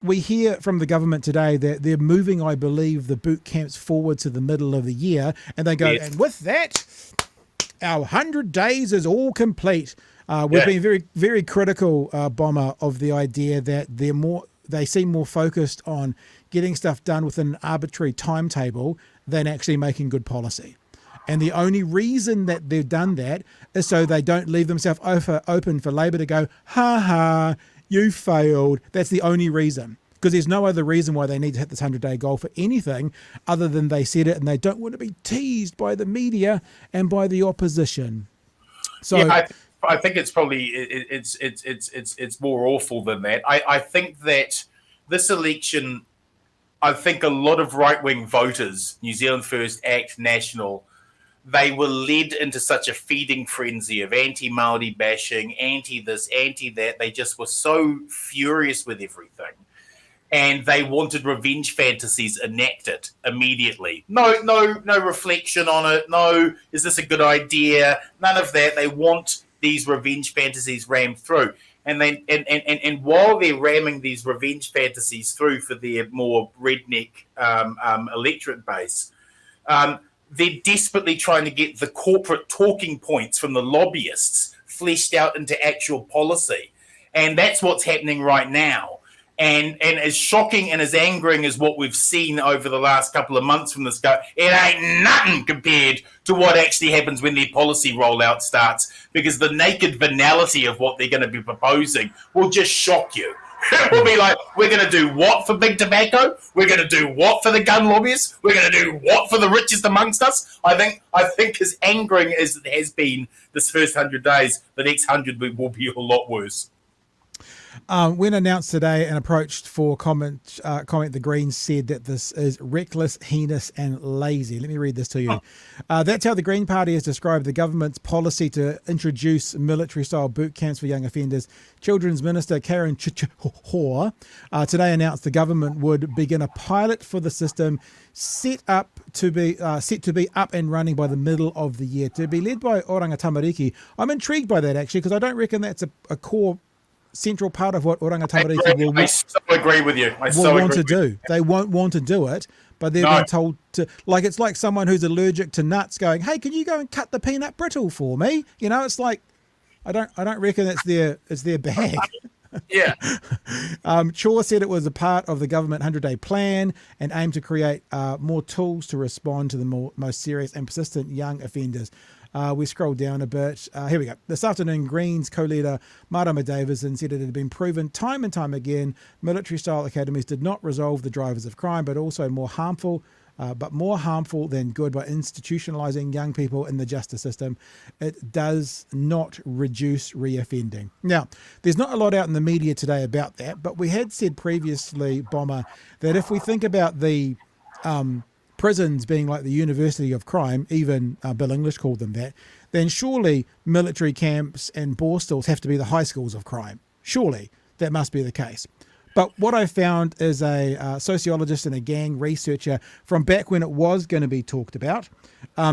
we hear from the government today that they're moving, I believe, the boot camps forward to the middle of the year, and they go, Yes. and with that, our 100 days is all complete. We've Yeah. been very, very critical, Bomber, of the idea that they seem more focused on getting stuff done within an arbitrary timetable than actually making good policy. And the only reason that they've done that is so they don't leave themselves open for Labor to go, ha ha, you failed. That's the only reason. Because there's no other reason why they need to hit this 100-day goal for anything other than they said it and they don't want to be teased by the media and by the opposition. So yeah, I think it's probably it's more awful than that. I think that this election, I think a lot of right-wing voters, New Zealand First, ACT, National, they were led into such a feeding frenzy of anti-Māori bashing, anti-this, anti-that. They just were so furious with everything. And they wanted revenge fantasies enacted immediately. No reflection on it. No, is this a good idea? None of that. They want these revenge fantasies rammed through. And while they're ramming these revenge fantasies through for their more redneck electorate base, they're desperately trying to get the corporate talking points from the lobbyists fleshed out into actual policy. And that's what's happening right now. And as shocking and as angering as what we've seen over the last couple of months from this guy, it ain't nothing compared to what actually happens when their policy rollout starts, because the naked venality of what they're going to be proposing will just shock you. It will be like, we're going to do what for big tobacco? We're going to do what for the gun lobbyists? We're going to do what for the richest amongst us? I think as angering as it has been this first 100 days, the next 100 will be a lot worse. When announced today and approached for comment, the Greens said that this is reckless, heinous and lazy. Let me read this to you. That's how the Green Party has described the government's policy to introduce military-style boot camps for young offenders. Children's Minister Karen Chichahua today announced the government would begin a pilot for the system set to be up and running by the middle of the year, to be led by Oranga Tamariki. I'm intrigued by that, actually, because I don't reckon that's a core central part of what Oranga Tamariki I so agree with you. They won't want to do it, but they're being told to. Like, it's like someone who's allergic to nuts going, "Hey, can you go and cut the peanut brittle for me?" You know, it's like I don't reckon it's their bag. Yeah. Chor said it was a part of the government 100-day plan and aimed to create more tools to respond to the most serious and persistent young offenders. We scroll down a bit. Here we go. This afternoon, Greens co-leader Marama Davison said it had been proven time and time again military-style academies did not resolve the drivers of crime, but also more harmful than good by institutionalising young people in the justice system. It does not reduce reoffending. Now, there's not a lot out in the media today about that, but we had said previously, Bomber, that if we think about the prisons being like the university of crime, even Bill English called them that, then surely military camps and borstalls have to be the high schools of crime. Surely that must be the case. But what I found is a sociologist and a gang researcher from back when it was going to be talked about,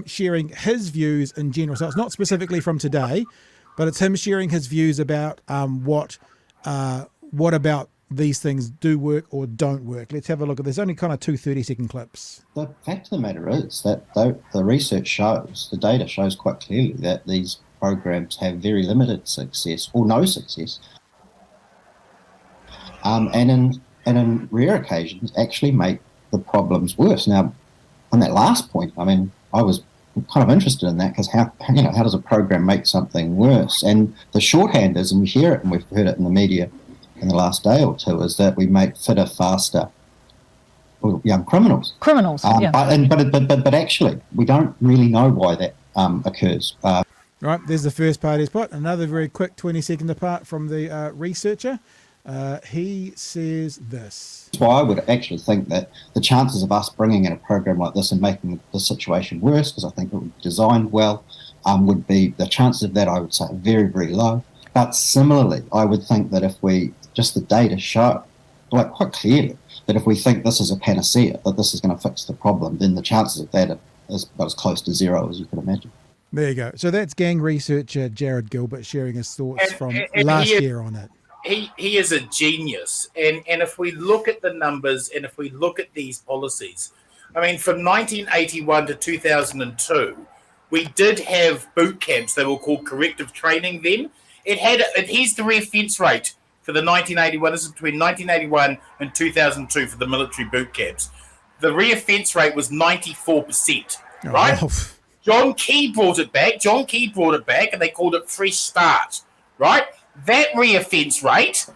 sharing his views in general. So it's not specifically from today, but it's him sharing his views about what about these things do work or don't work. Let's have a look at this. Only kind of 2 30-second clips. The fact of the matter is that the research shows, the data shows quite clearly that these programs have very limited success or no success. And in rare occasions actually make the problems worse. Now, on that last point, I mean, I was kind of interested in that, because how does a program make something worse? And the shorthand is, and you hear it, and we've heard it in the media in the last day or two, is that we make fitter, faster young criminals. Yeah. But actually, we don't really know why that occurs. Right, there's the first part he's put. Another very quick 20-second apart from the researcher. He says this. That's why I would actually think that the chances of us bringing in a program like this and making the situation worse, because I think it would be designed well, would be, the chances of that, I would say, are very, very low. But similarly, I would think that if the data show, like quite clearly, that if we think this is a panacea, that this is going to fix the problem, then the chances of that are as close to zero as you can imagine. There you go. So that's gang researcher Jared Gilbert sharing his thoughts from last year on it. he is a genius. And if we look at the numbers and if we look at these policies, I mean, from 1981 to 2002, we did have boot camps. They were called corrective training then. Here's the reoffence rate for the 1981. This is between 1981 and 2002 for the military boot camps. The reoffence rate was 94%, right? wow. John Key brought it back. And they called it Fresh Start, right? That reoffence rate,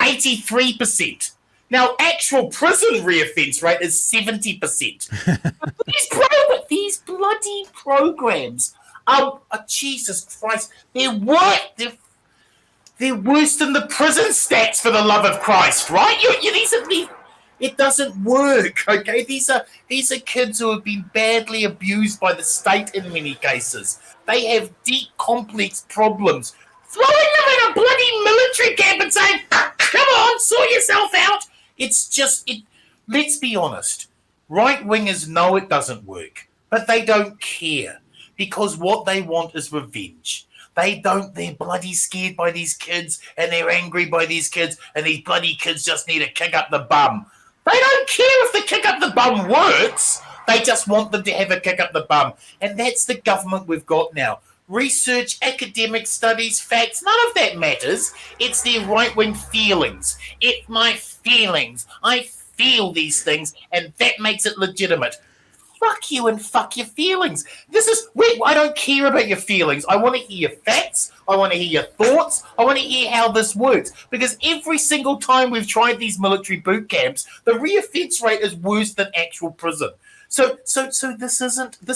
83%. Now, actual prison reoffence rate is 70%. These bloody programs are, Jesus Christ, they're worse than the prison stats, for the love of Christ, right? It doesn't work, okay? These are kids who have been badly abused by the state in many cases. They have deep, complex problems. Throwing them in a bloody military camp and saying, come on, sort yourself out. It's just, let's be honest. Right-wingers know it doesn't work, but they don't care because what they want is revenge. They're bloody scared by these kids and they're angry by these kids and these bloody kids just need to kick up the bum. They don't care if the kick up the bum works. They just want them to have a kick up the bum. And that's the government we've got now. Research, academic studies, facts, none of that matters. It's their right-wing feelings. It's my feelings. I feel these things, and that makes it legitimate. Fuck you and fuck your feelings. I don't care about your feelings. I want to hear your facts. I want to hear your thoughts. I want to hear how this works. Because every single time we've tried these military boot camps, the reoffence rate is worse than actual prison. So this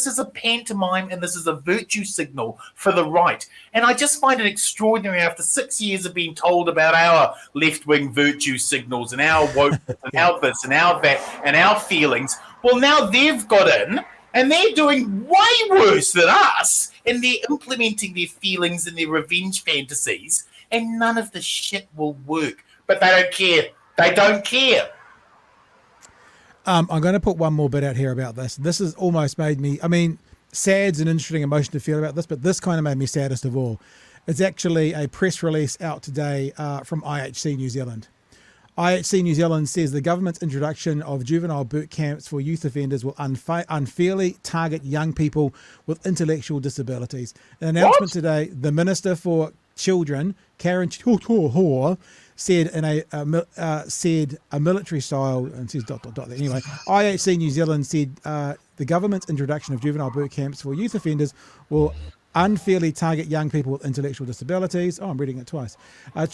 is a pantomime and this is a virtue signal for the right. And I just find it extraordinary after 6 years of being told about our left-wing virtue signals and our woke and our this and our that and our feelings. Well, now they've got in and they're doing way worse than us and they're implementing their feelings and their revenge fantasies and none of the shit will work. But they don't care. They don't care. I'm going to put one more bit out here about this. This has almost made me, sad's an interesting emotion to feel about this, but this kind of made me saddest of all. It's actually a press release out today from IHC New Zealand. IHC New Zealand says the government's introduction of juvenile boot camps for youth offenders will unfairly target young people with intellectual disabilities. An announcement today, the Minister for Children, Karen Chihor, said a military style, and says ... Anyway, IHC New Zealand said the government's introduction of juvenile boot camps for youth offenders will unfairly target young people with intellectual disabilities. Oh, I'm reading it twice.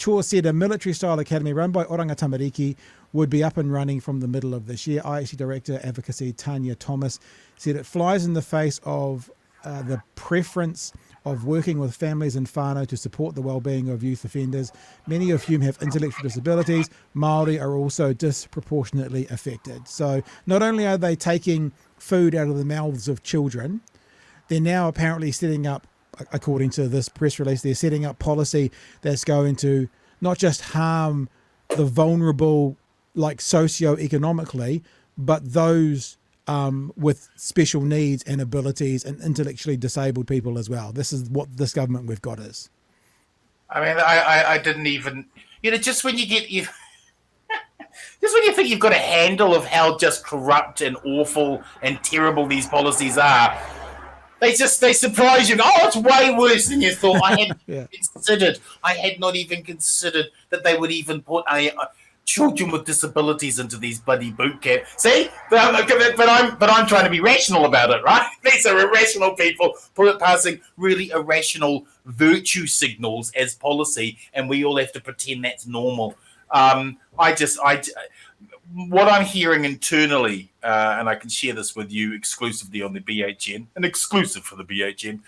Chor said a military-style academy run by Oranga Tamariki would be up and running from the middle of this year. IHC Director Advocacy Tanya Thomas said it flies in the face of the preference of working with families in whānau to support the well-being of youth offenders, many of whom have intellectual disabilities. Māori are also disproportionately affected. So not only are they taking food out of the mouths of children, they're now apparently setting up, according to this press release, they're setting up policy that's going to not just harm the vulnerable, like socio-economically, but those with special needs and abilities and intellectually disabled people as well. This is what this government we've got is. I mean, I didn't even, just when you get you. Just when you think you've got a handle of how just corrupt and awful and terrible these policies are, they surprise you. Oh, it's way worse than you thought. I had not even considered that they would even put children with disabilities into these bloody boot camps. See, but I'm trying to be rational about it, right? These are irrational people passing really irrational virtue signals as policy, and we all have to pretend that's normal. What I'm hearing internally, and I can share this with you exclusively on the BHN, an exclusive for the BHN.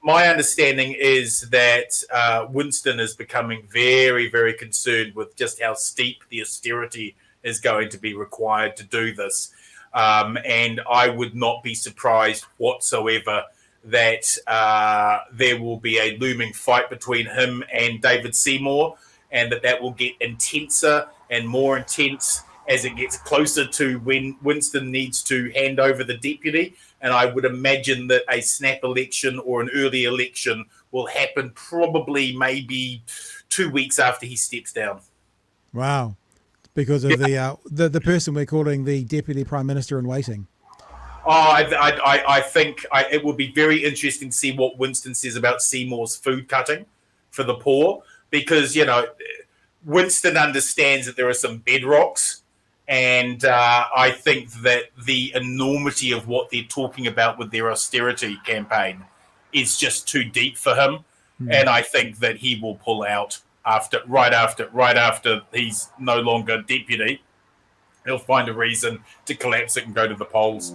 My understanding is that Winston is becoming very, very concerned with just how steep the austerity is going to be required to do this. And I would not be surprised whatsoever that there will be a looming fight between him and David Seymour, and that will get intenser and more intense as it gets closer to when Winston needs to hand over the deputy. And I would imagine that a snap election or an early election will happen probably maybe 2 weeks after he steps down. Wow. Because of the person we're calling the Deputy Prime Minister in waiting. Oh, I think it would be very interesting to see what Winston says about Seymour's food cutting for the poor, because, Winston understands that there are some bedrocks, and I think that the enormity of what they're talking about with their austerity campaign is just too deep for him, and I think that he will pull out right after he's no longer deputy. He'll find a reason to collapse it and go to the polls.